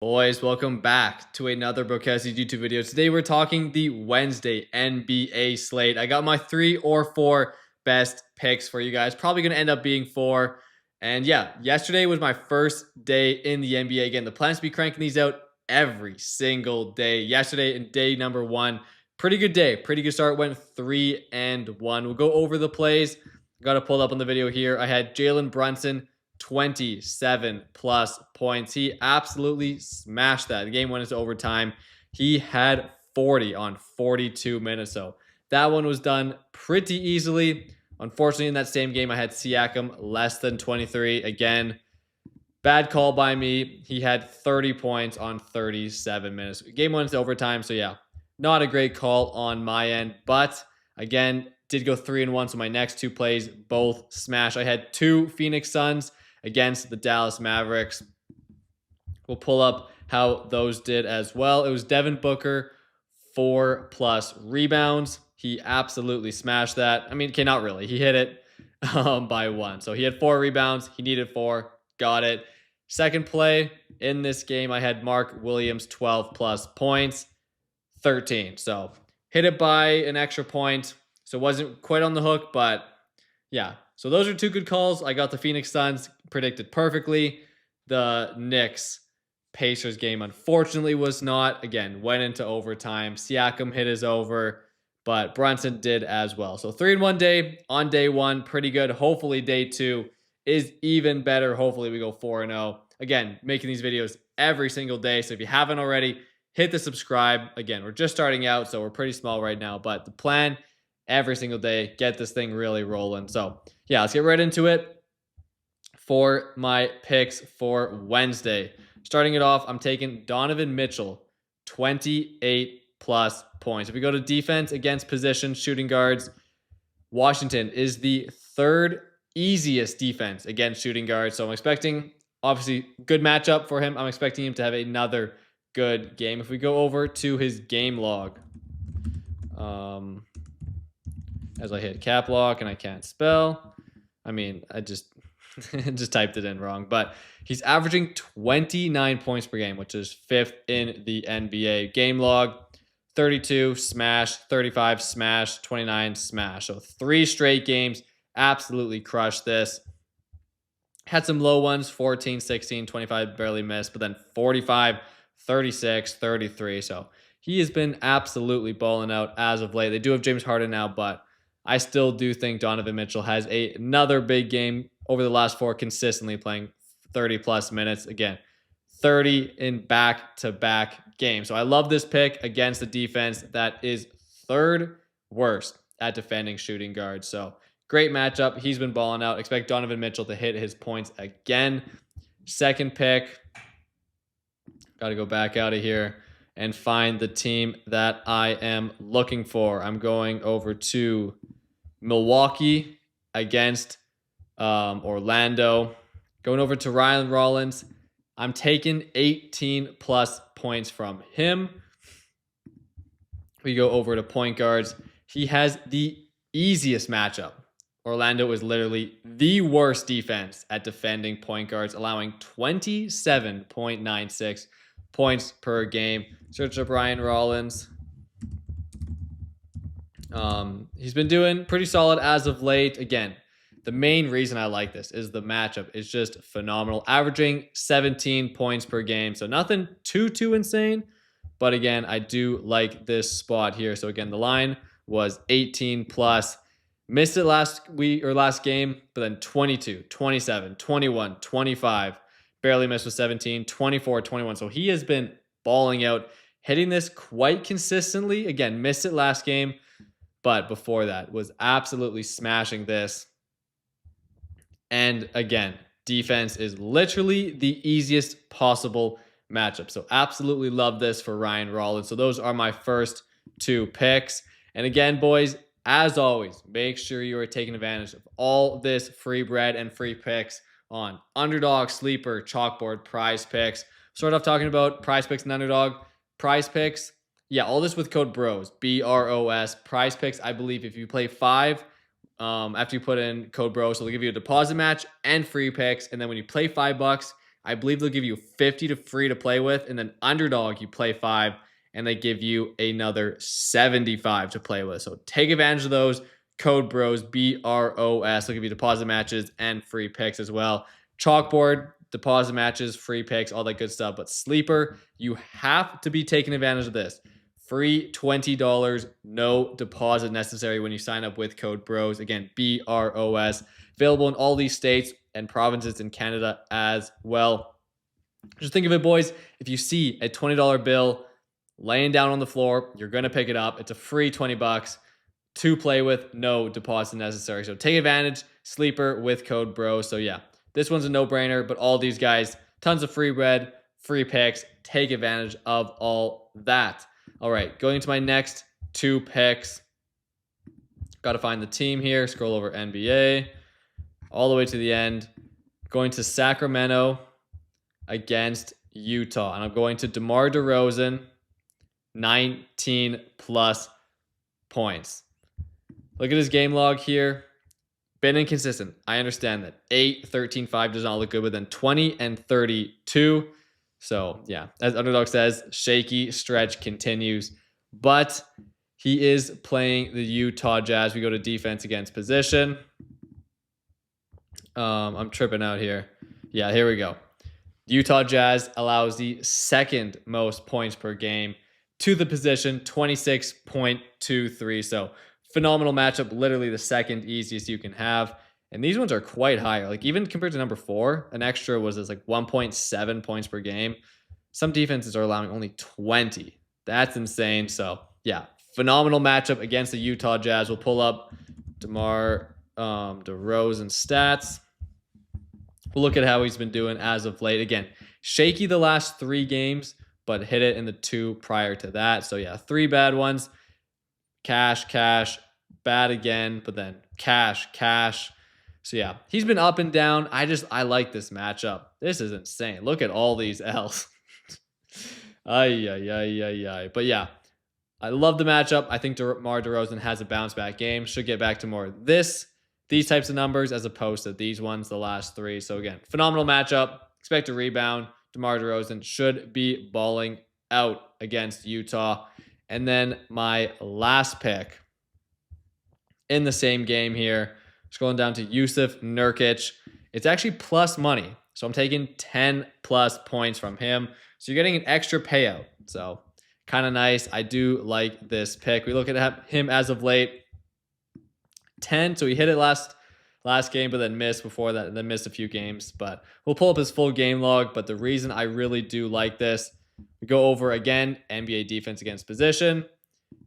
Boys, welcome back to another Brocasi's YouTube video. Today we're talking the Wednesday NBA slate. I got my 3 or 4 best picks for you guys. Probably going to end up being 4. And yeah, yesterday was my first day in the NBA. Again, the plan is to be cranking these out every single day. Yesterday in day number 1, pretty good day. Pretty good start. Went 3-1. We'll go over the plays. Got to pull up on the video here. I had Jalen Brunson 27 plus points. He absolutely smashed that. The game went into overtime. He had 40 on 42 minutes. So that one was done pretty easily. Unfortunately, in that same game, I had Siakam less than 23. Again, bad call by me. He had 30 points on 37 minutes. Game went into overtime. So yeah, not a great call on my end. But again, did go 3-1. So my next 2 plays both smash. I had 2 Phoenix Suns against the Dallas Mavericks. We'll pull up how those did as well. It was Devin Booker, 4+ rebounds. He absolutely smashed that. I mean, okay, not really. He hit it by 1. So he had 4 rebounds. He needed 4. Got it. Second play in this game, I had Mark Williams, 12+ points, 13. So hit it by an extra point. So it wasn't quite on the hook, but yeah. So those are 2 good calls. I got the Phoenix Suns predicted perfectly. The Knicks Pacers game, unfortunately, was not. Again, went into overtime. Siakam hit his over, but Brunson did as well. So 3-1 day on day 1, pretty good. Hopefully day 2 is even better. Hopefully we go 4-0. Again, making these videos every single day. So if you haven't already, hit the subscribe. Again, we're just starting out, so we're pretty small right now, but the plan every single day, get this thing really rolling. So yeah, let's get right into it for my picks for Wednesday. Starting it off, I'm taking Donovan Mitchell, 28+ points. If we go to defense against position shooting guards, Washington is the 3rd easiest defense against shooting guards. So I'm expecting, obviously, good matchup for him. I'm expecting him to have another good game. If we go over to his game log, as I hit cap lock and I can't spell. I mean, I just just typed it in wrong, but he's averaging 29 points per game, which is 5th in the NBA. Game log, 32 smash, 35 smash, 29 smash. So 3 straight games, absolutely crushed this. Had some low ones, 14, 16, 25, barely missed, but then 45, 36, 33. So he has been absolutely balling out as of late. They do have James Harden now, but I still do think Donovan Mitchell has another big game over the last 4, consistently playing 30+ minutes. Again, 30 in back-to-back games. So I love this pick against the defense that is 3rd worst at defending shooting guards. So great matchup. He's been balling out. Expect Donovan Mitchell to hit his points again. Second pick. Got to go back out of here and find the team that I am looking for. I'm going over to Milwaukee against Orlando. Going over to Ryan Rollins. I'm taking 18+ points from him. We go over to point guards. He has the easiest matchup. Orlando is literally the worst defense at defending point guards, allowing 27.96 points per game. Search up Ryan Rollins. He's been doing pretty solid as of late. Again, the main reason I like this is the matchup is just phenomenal. Averaging 17 points per game. So nothing too insane. But again, I do like this spot here. So again, the line was 18+. Missed it last week or last game, but then 22, 27, 21, 25. Barely missed with 17, 24, 21. So he has been balling out, hitting this quite consistently. Again, missed it last game, but before that was absolutely smashing this. And again, defense is literally the easiest possible matchup. So absolutely love this for Ryan Rollins. So those are my first 2 picks. And again, boys, as always, make sure you are taking advantage of all this free bread and free picks on Underdog, Sleeper, Chalkboard, PrizePicks. Start off talking about PrizePicks and Underdog. PrizePicks, yeah, all this with code BROS, BROS. PrizePicks, I believe if you play 5 after you put in code BROS, so they'll give you a deposit match and free picks. And then when you play $5, I believe they'll give you 50 to free to play with, and then underdog you play 5, and they give you another 75 to play with. So take advantage of those. Code Bros, BROS. They'll give you deposit matches and free picks as well. Chalkboard, deposit matches, free picks, all that good stuff. But Sleeper, you have to be taking advantage of this. Free $20, no deposit necessary when you sign up with Code Bros. Again, BROS. Available in all these states and provinces in Canada as well. Just think of it, boys. If you see a $20 bill laying down on the floor, you're going to pick it up. It's a free $20 to play with, no deposit necessary. So take advantage. Sleeper with Code Bros. So yeah, this one's a no-brainer, but all these guys, tons of free bread, free picks. Take advantage of all that. All right, going into my next 2 picks. Got to find the team here. Scroll over NBA all the way to the end. Going to Sacramento against Utah. And I'm going to DeMar DeRozan, 19 plus points. Look at his game log here. Been inconsistent. I understand that. 8, 13, 5 does not look good, but then 20 and 32. So, yeah, as Underdog says, shaky stretch continues. But he is playing the Utah Jazz. We go to defense against position. I'm tripping out here. Yeah, here we go. Utah Jazz allows the second most points per game to the position, 26.23. So phenomenal matchup, literally the second easiest you can have. And these ones are quite high. Like even compared to number 4, an extra was like 1.7 points per game. Some defenses are allowing only 20. That's insane. So yeah, phenomenal matchup against the Utah Jazz. We'll pull up DeMar DeRozan stats. We'll look at how he's been doing as of late. Again, shaky the last 3 games, but hit it in the 2 prior to that. So yeah, 3 bad ones. Cash, bad again, but then cash. So yeah, he's been up and down. I like this matchup. This is insane. Look at all these L's. Ay. But yeah, I love the matchup. I think DeMar DeRozan has a bounce back game. Should get back to more these types of numbers as opposed to these ones, the last 3. So again, phenomenal matchup. Expect a rebound. DeMar DeRozan should be balling out against Utah. And then my last pick in the same game here, scrolling down to Jusuf Nurkic. It's actually plus money. So I'm taking 10 plus points from him. So you're getting an extra payout. So kind of nice. I do like this pick. We look at him as of late. 10. So he hit it last game, but then missed before that, and then missed a few games. But we'll pull up his full game log. But the reason I really do like this, we go over again, NBA defense against position.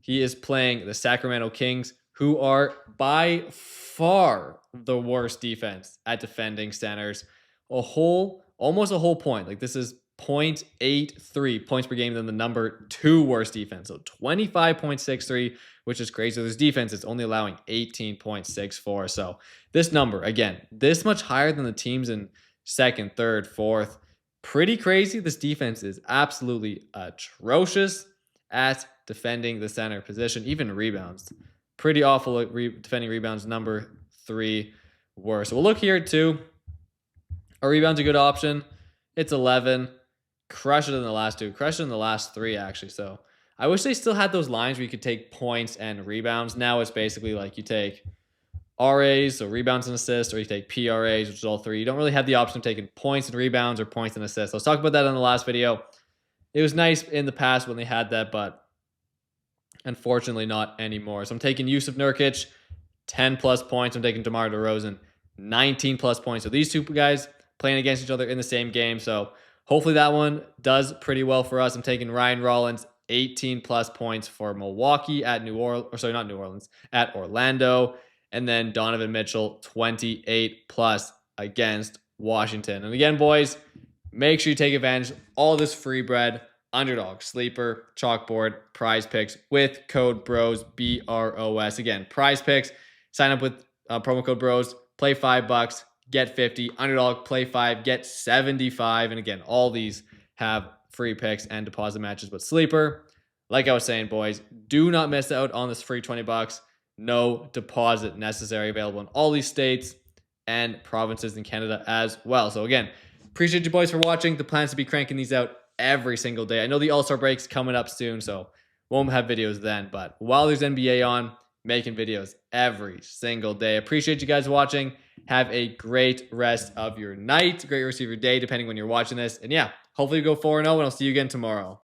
He is playing the Sacramento Kings, who are by far the worst defense at defending centers. Almost a whole point. Like this is 0.83 points per game than the number 2 worst defense. So 25.63, which is crazy. This defense is only allowing 18.64. So this number, again, this much higher than the teams in 2nd, 3rd, 4th. Pretty crazy. This defense is absolutely atrocious at defending the center position, even rebounds. Pretty awful at defending rebounds, number 3 worst. So we'll look here too. Our rebound's a good option. It's 11. Crush it in the last 2. Crush it in the last 3, actually. So I wish they still had those lines where you could take points and rebounds. Now it's basically like you take RAs, so rebounds and assists, or you take PRAs, which is all 3. You don't really have the option of taking points and rebounds or points and assists. Let's talk about that in the last video. It was nice in the past when they had that, but unfortunately not anymore. So I'm taking Jusuf Nurkic, 10 plus points. I'm taking DeMar DeRozan, 19 plus points. So these 2 guys playing against each other in the same game. So hopefully that one does pretty well for us. I'm taking Ryan Rollins, 18 plus points for Milwaukee at at Orlando. And then Donovan Mitchell, 28 plus against Washington. And again, boys, make sure you take advantage of all this free bread. Underdog, Sleeper, Chalkboard, PrizePicks with code BROS, BROS. Again, PrizePicks, sign up with promo code BROS, play $5, get 50. Underdog, play 5, get 75. And again, all these have free picks and deposit matches. But Sleeper, like I was saying, boys, do not miss out on this free $20. No deposit necessary, available in all these states and provinces in Canada as well. So again, Appreciate you boys for watching. The plan is to be cranking these out every single day. I know the All-Star break's coming up soon, so won't have videos then. But while there's NBA on, making videos every single day. Appreciate you guys watching. Have a great rest of your night, great rest of your day, depending when you're watching this. And yeah, hopefully you go 4-0, and I'll see you again tomorrow.